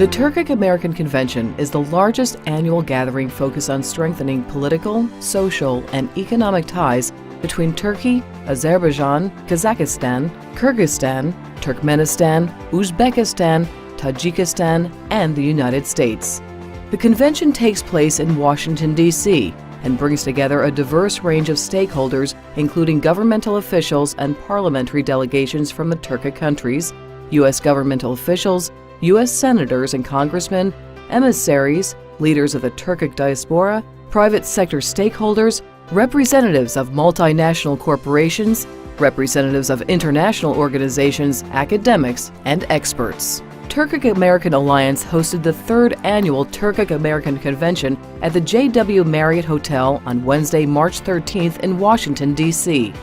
The Turkic American Convention is the largest annual gathering focused on strengthening political, social, and economic ties between Turkey, Azerbaijan, Kazakhstan, Kyrgyzstan, Turkmenistan, Uzbekistan, Tajikistan, and the United States. The convention takes place in Washington, D.C., and brings together a diverse range of stakeholders, including governmental officials and parliamentary delegations from the Turkic countries, U.S. governmental officials, U.S. senators and congressmen, emissaries, leaders of the Turkic diaspora, private sector stakeholders, representatives of multinational corporations, representatives of international organizations, academics, and experts. Turkic American Alliance hosted the third annual Turkic American Convention at the JW Marriott Hotel on Wednesday, March 13th in Washington, D.C.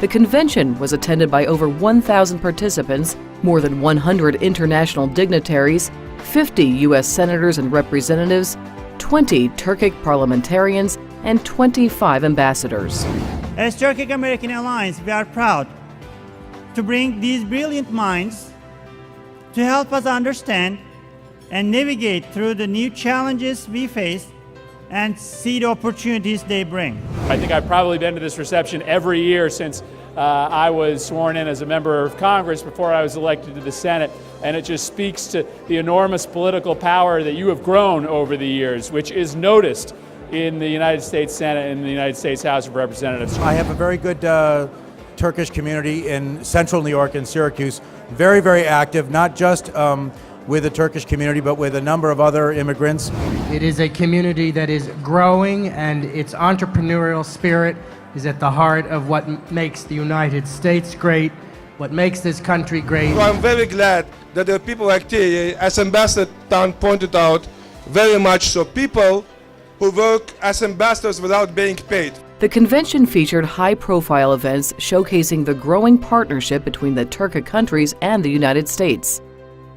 The convention was attended by over 1,000 participants, more than 100 international dignitaries, 50 U.S. senators and representatives, 20 Turkic parliamentarians, and 25 ambassadors. As Turkic American Alliance, we are proud to bring these brilliant minds to help us understand and navigate through the new challenges we face and see the opportunities they bring. I think I've probably been to this reception every year since I was sworn in as a member of Congress before I was elected to the Senate, and it just speaks to the enormous political power that you have grown over the years, which is noticed in the United States Senate and the United States House of Representatives. I have a very good Turkish community in central New York and Syracuse, very, very active, not just with the Turkish community, but with a number of other immigrants. It is a community that is growing, and its entrepreneurial spirit is at the heart of what makes the United States great, what makes this country great. So I'm very glad that there are people like TAC, as Ambassador Tan pointed out, very much so, people who work as ambassadors without being paid. The convention featured high-profile events showcasing the growing partnership between the Turkic countries and the United States.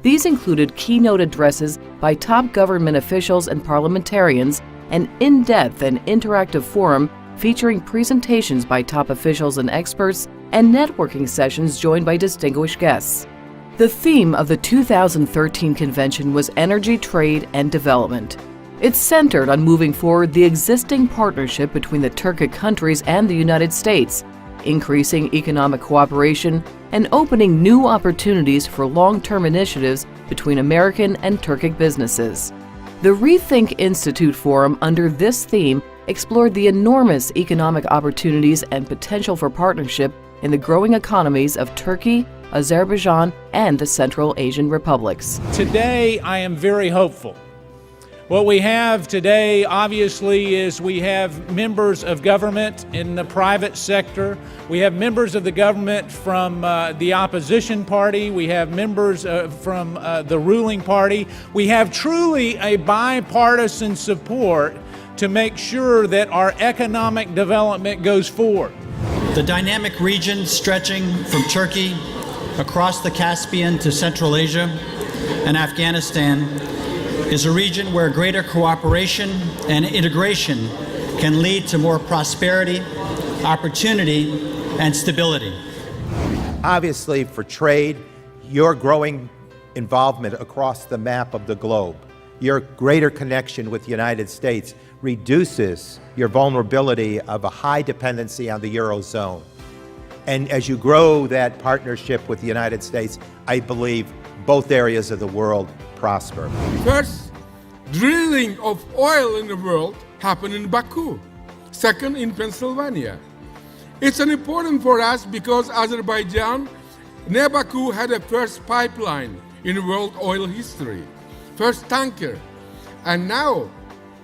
These included keynote addresses by top government officials and parliamentarians, an in-depth and interactive forum featuring presentations by top officials and experts, and networking sessions joined by distinguished guests. The theme of the 2013 convention was energy, trade, and development. It's centered on moving forward the existing partnership between the Turkic countries and the United States, increasing economic cooperation, and opening new opportunities for long-term initiatives between American and Turkic businesses. The Rethink Institute Forum under this theme explored the enormous economic opportunities and potential for partnership in the growing economies of Turkey, Azerbaijan, and the Central Asian republics. Today, I am very hopeful. What we have today, obviously, is we have members of government in the private sector. We have members of the government from the opposition party. We have members from the ruling party. We have truly a bipartisan support to make sure that our economic development goes forward. The dynamic region stretching from Turkey across the Caspian to Central Asia and Afghanistan is a region where greater cooperation and integration can lead to more prosperity, opportunity, and stability. Obviously, for trade, your growing involvement across the map of the globe, your greater connection with the United States reduces your vulnerability of a high dependency on the Eurozone. And as you grow that partnership with the United States, I believe both areas of the world prosper. First, drilling of oil in the world happened in Baku. Second, in Pennsylvania. It's important for us because Azerbaijan, near Baku, had a first pipeline in world oil history, first tanker. And now,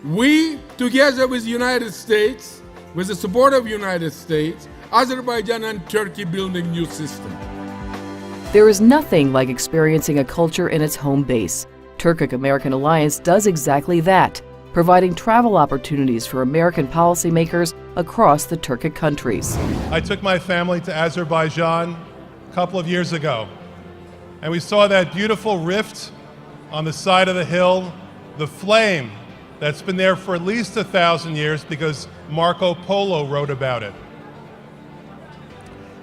we, together with the United States, with the support of the United States, Azerbaijan and Turkey building new system. There is nothing like experiencing a culture in its home base. Turkic American Alliance does exactly that, providing travel opportunities for American policymakers across the Turkic countries. I took my family to Azerbaijan a couple of years ago, and we saw that beautiful rift on the side of the hill, the flame that's been there for at least 1,000 years because Marco Polo wrote about it.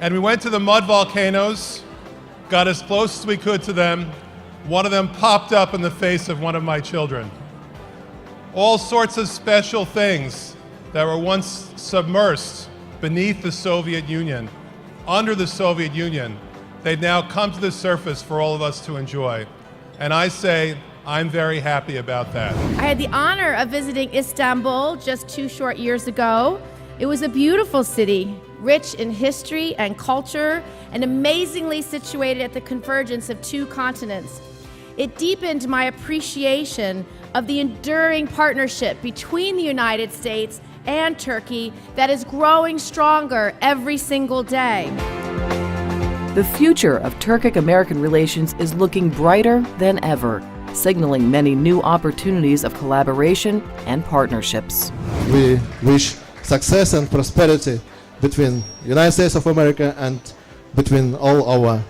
And we went to the mud volcanoes, got as close as we could to them, one of them popped up in the face of one of my children. All sorts of special things that were once submersed beneath the Soviet Union, under the Soviet Union, they've now come to the surface for all of us to enjoy. And I say, I'm very happy about that. I had the honor of visiting Istanbul just 2 short years ago. It was a beautiful city, rich in history and culture, and amazingly situated at the convergence of 2 continents. It deepened my appreciation of the enduring partnership between the United States and Turkey that is growing stronger every single day. The future of Turkic-American relations is looking brighter than ever, signaling many new opportunities of collaboration and partnerships. We wish success and prosperity between the United States of America and between all our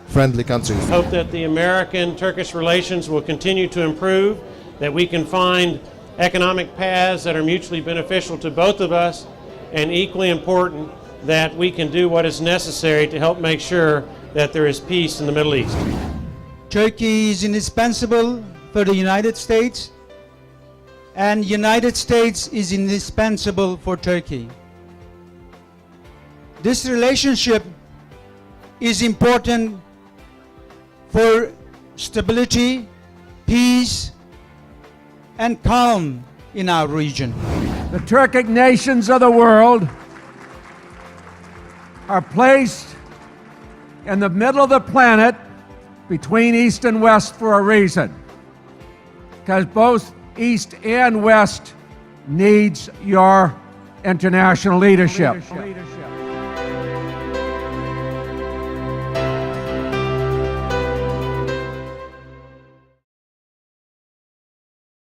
friendly countries. Hope that the American-Turkish relations will continue to improve, that we can find economic paths that are mutually beneficial to both of us, and equally important, that we can do what is necessary to help make sure that there is peace in the Middle East. Turkey is indispensable for the United States, and United States is indispensable for Turkey. This relationship is important for stability, peace, and calm in our region. The Turkic nations of the world are placed in the middle of the planet between East and West for a reason. Because both East and West needs your international leadership.